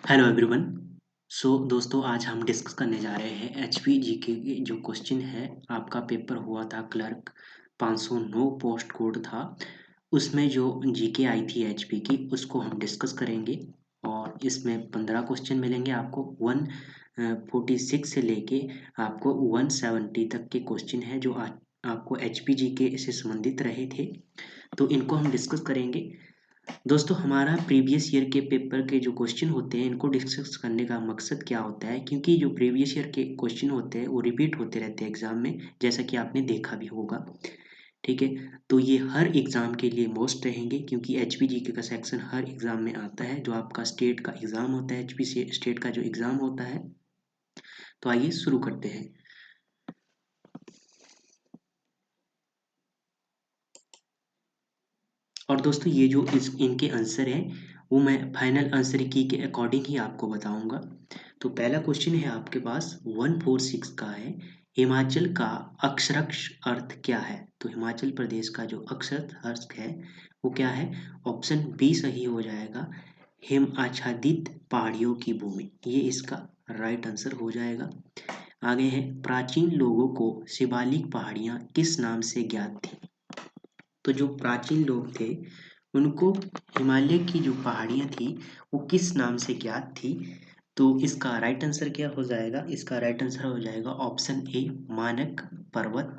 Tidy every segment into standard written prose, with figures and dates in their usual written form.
Hello everyone. दोस्तों आज हम डिस्कस करने जा रहे हैं एचपी जीके के जो क्वेश्चन है। आपका पेपर हुआ था क्लर्क 509 पोस्ट कोड था, उसमें जो जीके आई थी एचपी की उसको हम डिस्कस करेंगे। और इसमें 15 क्वेश्चन मिलेंगे आपको। 146 से लेके आपको 170 तक के क्वेश्चन है जो आपको एचपी जीके से संबंधित रहे थे, तो इनको हम डिस्कस करेंगे। दोस्तों हमारा प्रीवियस ईयर के पेपर के जो क्वेश्चन होते हैं इनको डिस्कस करने का मकसद क्या होता है, क्योंकि जो प्रीवियस ईयर के क्वेश्चन होते हैं वो रिपीट होते रहते हैं एग्जाम में, जैसा कि आपने देखा भी होगा। ठीक है, तो ये हर एग्जाम के लिए मोस्ट रहेंगे, क्योंकि एचपीजीके का सेक्शन हर एग्जाम में आता है। जो आपका स्टेट का एग्जाम होता है, एचपी स्टेट का जो एग्जाम होता है। तो आइए शुरू करते हैं। और दोस्तों ये जो इनके आंसर हैं वो मैं फाइनल आंसर की के अकॉर्डिंग ही आपको बताऊंगा। तो पहला क्वेश्चन है आपके पास 146 का है, हिमाचल का अक्षरक्ष अर्थ क्या है? तो हिमाचल प्रदेश का जो अक्षर अर्थ है वो क्या है? ऑप्शन बी सही हो जाएगा, हिम आच्छादित पहाड़ियों की भूमि, ये इसका राइट आंसर हो जाएगा। आगे है, प्राचीन लोगों को शिवालिक पहाड़ियां किस नाम से ज्ञात थी? तो जो प्राचीन लोग थे उनको हिमालय की जो पहाड़ियाँ थी वो किस नाम से ज्ञात थी? तो इसका राइट आंसर क्या हो जाएगा? इसका राइट आंसर हो जाएगा ऑप्शन ए, मानक पर्वत,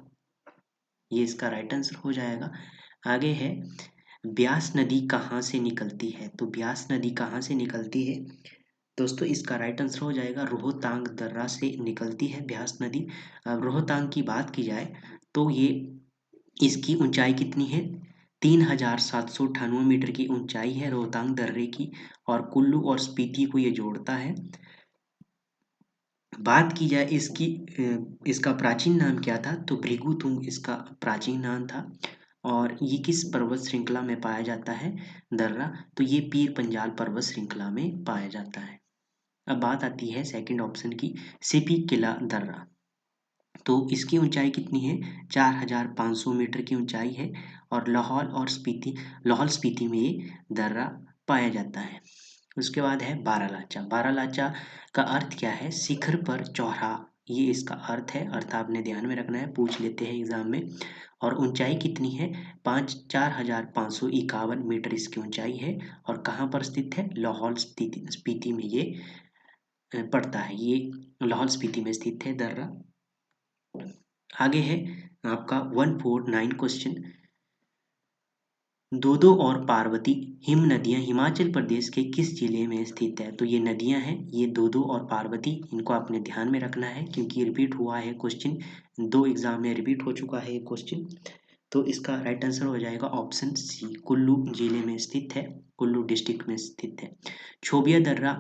ये इसका राइट आंसर हो जाएगा। आगे है, ब्यास नदी कहाँ से निकलती है? तो ब्यास नदी कहाँ से निकलती है दोस्तों? इसका राइट आंसर हो जाएगा रोहतांग दर्रा से निकलती है ब्यास नदी। अब रोहतांग की बात की जाए तो ये इसकी ऊंचाई कितनी है? 3798 मीटर की ऊंचाई है रोहतांग दर्रे की, और कुल्लू और स्पीति को ये जोड़ता है। बात की जाए इसका प्राचीन नाम क्या था? तो भृगुतुंग इसका प्राचीन नाम था। और ये किस पर्वत श्रृंखला में पाया जाता है दर्रा? तो ये पीर पंजाल पर्वत श्रृंखला में पाया जाता है। अब बात आती है सेकंड ऑप्शन की, सिपी किला दर्रा। तो इसकी ऊंचाई कितनी है? 4500 मीटर की ऊंचाई है, और लाहौल स्पीति में ये दर्रा पाया जाता है। उसके बाद है बारालाचा। बारालाचा का अर्थ क्या है? शिखर पर चौराहा, ये इसका अर्थ है। अर्थ आपने ध्यान में रखना है, पूछ लेते हैं एग्जाम में। और ऊंचाई कितनी है? 4551 मीटर इसकी ऊंचाई है। और कहाँ पर स्थित है? लाहौल स्पीति में ये पड़ता है। ये लाहौल स्पीति में स्थित है दर्रा। आगे है आपका 149 क्वेश्चन, दोदो और पार्वती हिम नदियां हिमाचल प्रदेश के किस जिले में स्थित है? तो ये नदियां हैं, ये दोदो और पार्वती, इनको आपने ध्यान में रखना है क्योंकि रिपीट हुआ है क्वेश्चन, 2 एग्जाम में रिपीट हो चुका है ये क्वेश्चन। तो इसका राइट आंसर हो जाएगा ऑप्शन सी, कुल्लू जिले में स्थित है, कुल्लू डिस्ट्रिक्ट में स्थित है। चोबिया दर्रा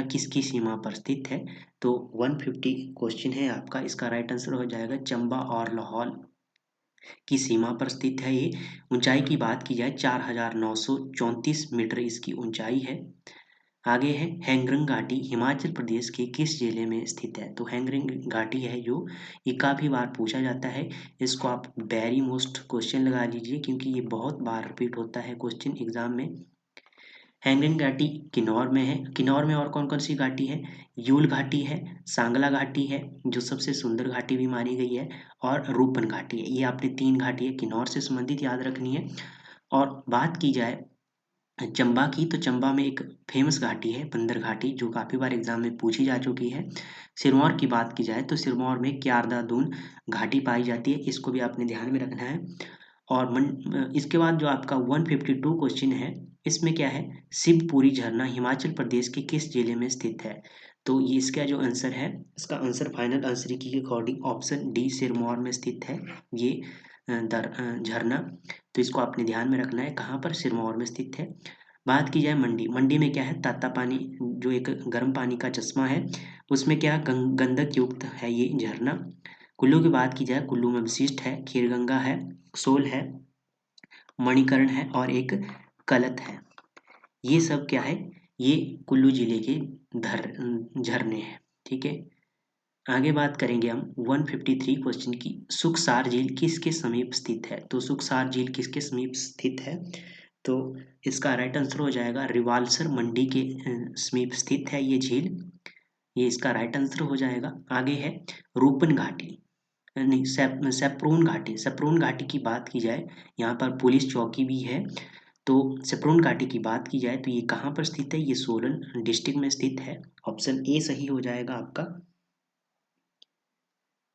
किसकी सीमा पर स्थित है? तो 150 क्वेश्चन है आपका, इसका राइट आंसर हो जाएगा चंबा और लाहौल की सीमा पर स्थित है ये। ऊंचाई की बात की जाए 4934 मीटर इसकी ऊंचाई है। आगे है, हैंगरंग घाटी हिमाचल प्रदेश के किस जिले में स्थित है? तो हैंगरंग घाटी है जो, ये काफ़ी बार पूछा जाता है, इसको आप वेरी मोस्ट क्वेश्चन लगा लीजिए क्योंकि ये बहुत बार रिपीट होता है क्वेश्चन एग्जाम में। हैंगरंग घाटी किन्नौर में है। किन्नौर में और कौन कौन सी घाटी है? यूल घाटी है, सांगला घाटी है जो सबसे सुंदर घाटी भी मानी गई है, और रूपन घाटी है। ये आपने 3 घाटी है किन्नौर से संबंधित याद रखनी है। और बात की जाए चंबा की, तो चंबा में एक फेमस घाटी है बंदर घाटी, जो काफ़ी बार एग्जाम में पूछी जा चुकी है। सिरमौर की बात की जाए तो सिरमौर में क्यारदा दून घाटी पाई जाती है, इसको भी आपने ध्यान में रखना है। और इसके बाद जो आपका 152 क्वेश्चन है, इसमें क्या है? शिवपुरी झरना हिमाचल प्रदेश के किस जिले में स्थित है? तो ये इसका जो आंसर है, इसका आंसर फाइनल आंसर की अकॉर्डिंग ऑप्शन डी, सिरमौर में स्थित है ये झरना। तो इसको आपने ध्यान में रखना है, कहाँ पर? सिरमौर में स्थित है। बात की जाए मंडी, मंडी में क्या है? ताता पानी, जो एक गर्म पानी का चश्मा है, उसमें क्या गंधक युक्त है ये झरना। कुल्लू की बात की जाए, कुल्लू में वशिष्ठ है, खीरगंगा है, सोल है, मणिकर्ण है, और एक कलत है। ये सब क्या है? ये कुल्लू जिले के झरने हैं। ठीक है, आगे बात करेंगे हम 153 क्वेश्चन की, सुखसार झील किसके समीप स्थित है? तो सुखसार झील किसके समीप स्थित है? तो इसका राइट आंसर हो जाएगा रिवाल्सर मंडी के समीप स्थित है ये झील, ये इसका राइट आंसर हो जाएगा। आगे है रूपन घाटी, नहीं सेप्रोन घाटी, सेप्रोन घाटी की बात की जाए यहाँ पर पुलिस चौकी भी है। तो सेप्रोन घाटी की बात की जाए तो ये कहाँ पर स्थित है, ये सोलन डिस्ट्रिक्ट में स्थित है। ऑप्शन ए सही हो जाएगा आपका।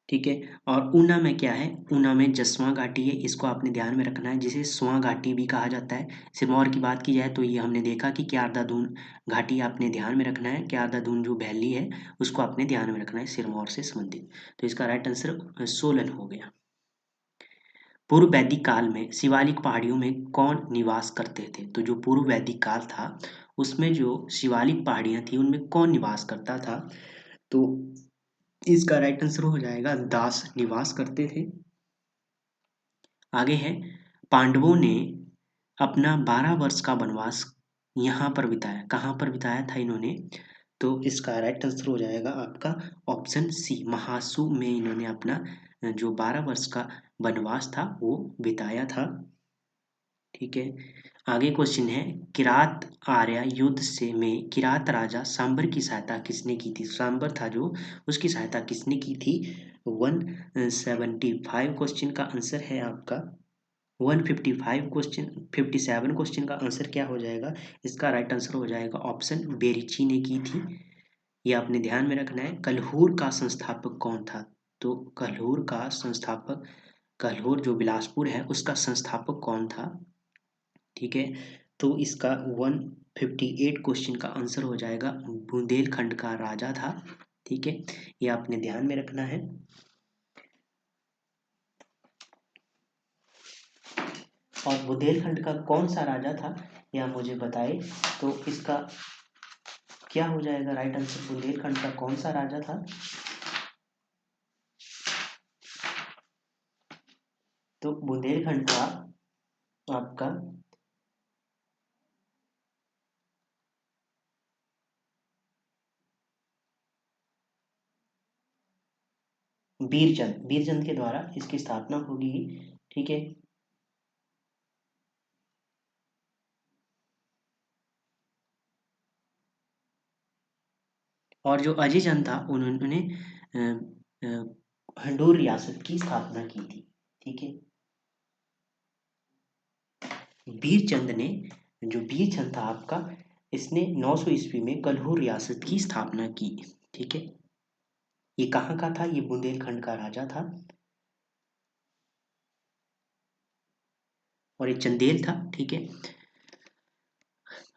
ठीक है, और ऊना में क्या है, ऊना में जसवां घाटी है, इसको आपने ध्यान में रखना है, जिसे स्वां घाटी भी कहा जाता है। सिरमौर की बात की जाए तो ये हमने देखा कि क्यारदादून घाटी आपने ध्यान में रखना है, क्यारदादून जो वैली है उसको आपने ध्यान में रखना है सिरमौर से संबंधित। तो इसका राइट आंसर सोलन हो गया। पूर्व वैदिक काल में शिवालिक पहाड़ियों में कौन निवास करते थे, तो जो पूर्व वैदिक काल था उसमें जो शिवालिक पहाड़ियां थी उनमें कौन निवास करता था, तो इसका राइट आंसर हो जाएगा दास निवास करते थे। आगे है पांडवों ने अपना 12 वर्ष का वनवास यहाँ पर बिताया, कहाँ पर बिताया था इन्होंने, तो इसका राइट आंसर हो जाएगा आपका ऑप्शन सी, महासु में इन्होंने अपना जो 12 वर्ष का वनवास था वो बिताया था। ठीक है, आगे क्वेश्चन है किरात आर्य युद्ध से में किरात राजा सांबर की सहायता किसने की थी, सांबर था जो उसकी सहायता किसने की थी। 175 क्वेश्चन का आंसर है आपका 155 क्वेश्चन, 57 क्वेश्चन का आंसर क्या हो जाएगा, इसका राइट आंसर हो जाएगा ऑप्शन बेरिची ने की थी। ये आपने ध्यान में रखना है। कल्हूर का संस्थापक कौन था, तो कल्हूर का संस्थापक, कल्हूर जो बिलासपुर है उसका संस्थापक कौन था। ठीक है, तो इसका 158 क्वेश्चन का आंसर हो जाएगा बुंदेलखंड का राजा था। ठीक है, ये आपने ध्यान में रखना है। और बुंदेलखंड का कौन सा राजा था या मुझे बताए, तो इसका क्या हो जाएगा राइट आंसर, बुंदेलखंड का कौन सा राजा था, तो बुंदेलखंड का आपका बीरचंद, बीरचंद के द्वारा इसकी स्थापना होगी। ठीक है, और जो अजय चंद था उन्होंने हंडूर रियासत की स्थापना की थी। ठीक है, बीरचंद ने, जो बीरचंद था आपका, इसने 900 ईस्वी में कल्हूर रियासत की स्थापना की। ठीक है, ये कहाँ का था, ये बुंदेलखंड का राजा था और ये चंदेल था। ठीक है,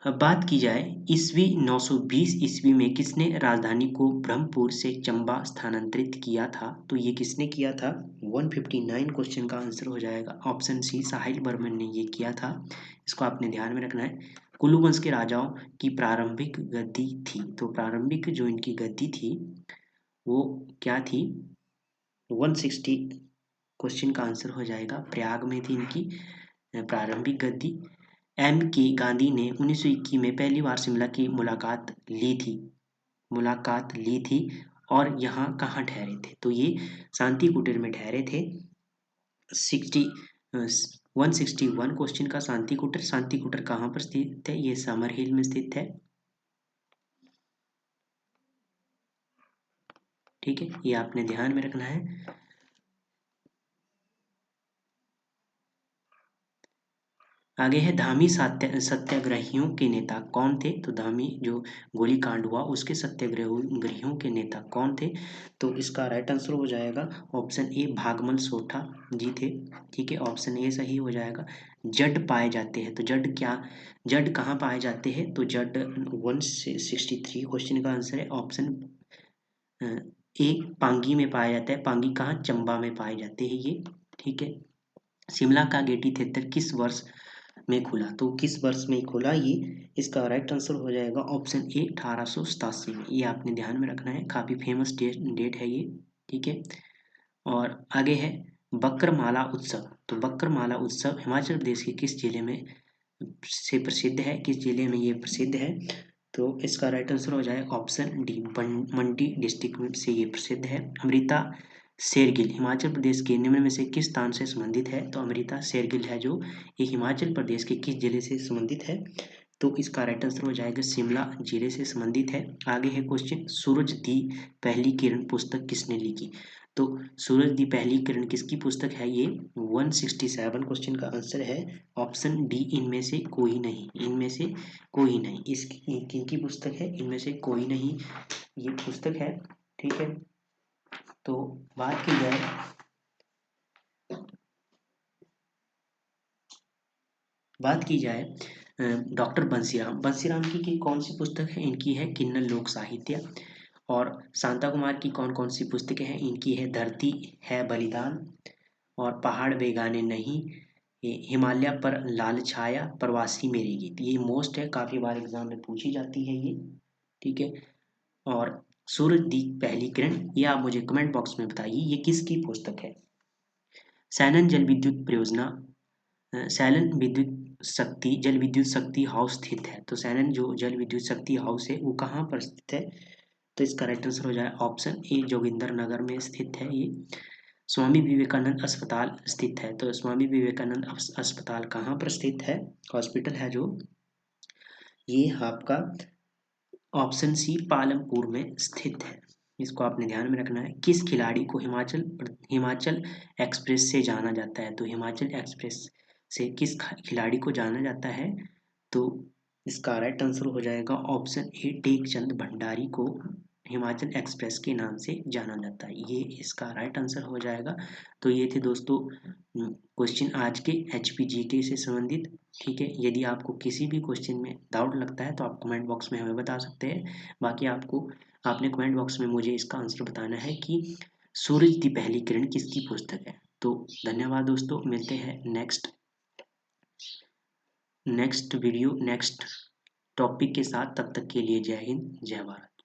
अब बात की जाए ईस्वी 920 ईस्वी में किसने राजधानी को ब्रह्मपुर से चंबा स्थानांतरित किया था, तो ये किसने किया था। 159 क्वेश्चन का आंसर हो जाएगा ऑप्शन सी, साहिल बर्मन ने ये किया था। इसको आपने ध्यान में रखना है। कुल्लू वंश के राजाओं की प्रारंभिक गद्दी थी, तो प्रारंभिक जो इनकी गद्दी थी वो क्या थी, 160 क्वेश्चन का आंसर हो जाएगा, प्रयाग में थी इनकी प्रारंभिक गद्दी। एम के गांधी ने 1921 में पहली बार शिमला की मुलाकात ली थी और यहाँ कहाँ ठहरे थे, तो ये शांति कुटीर में ठहरे थे। 161 क्वेश्चन का शांति कुटीर, शांति कुटीर कहाँ पर स्थित है, ये समर हिल में स्थित है। ठीक है, ये आपने ध्यान में रखना है। आगे है धामी सत्याग्रहियों के नेता कौन थे, तो धामी जो गोलीकांड हुआ उसके सत्याग्रहियों के नेता कौन थे, तो इसका राइट आंसर हो जाएगा ऑप्शन ए, भागमल सोठा जी थे। ठीक है, ऑप्शन ए सही हो जाएगा। जड पाए जाते हैं, तो जड कहाँ पाए जाते हैं, तो जड 163 क्वेश्चन का आंसर है ऑप्शन ए, पांगी में पाया जाता है। पांगी कहाँ, चंबा में पाए जाते हैं ये। ठीक है, शिमला का गेटी थिएटर किस वर्ष में खुला, तो किस वर्ष में खुला ये, इसका राइट आंसर हो जाएगा ऑप्शन ए, 1887 में। ये आपने ध्यान में रखना है, काफ़ी फेमस डेट है ये। ठीक है, और आगे है बक्करमाला उत्सव, तो बक्करमाला उत्सव हिमाचल प्रदेश के किस जिले में से प्रसिद्ध है, किस जिले में ये प्रसिद्ध है, तो इसका राइट आंसर हो जाएगा ऑप्शन डी, मंडी डिस्ट्रिक्ट से ये प्रसिद्ध है। अमृता शेरगिल हिमाचल प्रदेश के निम्न में से किस स्थान से संबंधित है? तो अमृता शेरगिल है जो ये हिमाचल प्रदेश के किस जिले से संबंधित है? तो इसका राइट आंसर हो जाएगा शिमला जिले से संबंधित है। आगे है क्वेश्चन, सूरज दी पहली किरण पुस्तक किसने लिखी? तो सूरज दी पहली किरण किसकी पुस्तक है? ये 167 क्वेश्चन का आंसर है ऑप्शन डी, इनमें से कोई नहीं। इनमें से कोई नहीं, इसकी किनकी पुस्तक है? इनमें से कोई नहीं ये पुस्तक है। ठीक है, तो बात की जाए डॉक्टर बंसीराम की कौन सी पुस्तक है? इनकी है किन्नर लोक साहित्य। और शांता कुमार की कौन कौन सी पुस्तकें हैं? इनकी है धरती है बलिदान, और पहाड़ बेगाने नहीं, ये हिमालय पर लाल छाया, प्रवासी मेरे गीत। ये मोस्ट है, काफ़ी बार एग्जाम में पूछी जाती है ये। ठीक है, और सूरज दी पहली किरण, ये आप मुझे कमेंट बॉक्स में बताइए ये किसकी पुस्तक है? सैनन जल विद्युत परियोजना, सैलन विद्युत शक्ति जल विद्युत शक्ति हाउस स्थित है। तो सैनन जो जल विद्युत शक्ति हाउस है वो कहाँ पर स्थित है? तो इसका राइट आंसर हो जाए ऑप्शन ए, जोगिंदर नगर में स्थित है ये। स्वामी विवेकानंद अस्पताल स्थित है। तो स्वामी विवेकानंद अस्पताल कहाँ पर स्थित है? हॉस्पिटल है जो, ये आपका ऑप्शन सी पालमपुर में स्थित है। इसको आपने ध्यान में रखना है। किस खिलाड़ी को हिमाचल एक्सप्रेस से जाना जाता है? तो हिमाचल एक्सप्रेस से किस खिलाड़ी को जाना जाता है? तो इसका राइट आंसर हो जाएगा ऑप्शन ए, टेकचंद भंडारी को हिमाचल एक्सप्रेस के नाम से जाना जाता है। ये इसका राइट आंसर हो जाएगा। तो ये थे दोस्तों क्वेश्चन आज के HPGK से संबंधित। ठीक है, यदि आपको किसी भी क्वेश्चन में डाउट लगता है तो आप कमेंट बॉक्स में हमें बता सकते हैं। बाकी आपने कमेंट बॉक्स में मुझे इसका आंसर बताना है कि सूरज की पहली किरण किसकी पुस्तक है। तो धन्यवाद दोस्तों, मिलते हैं नेक्स्ट वीडियो नेक्स्ट टॉपिक के साथ। तब तक के लिए जय हिंद, जय भारत।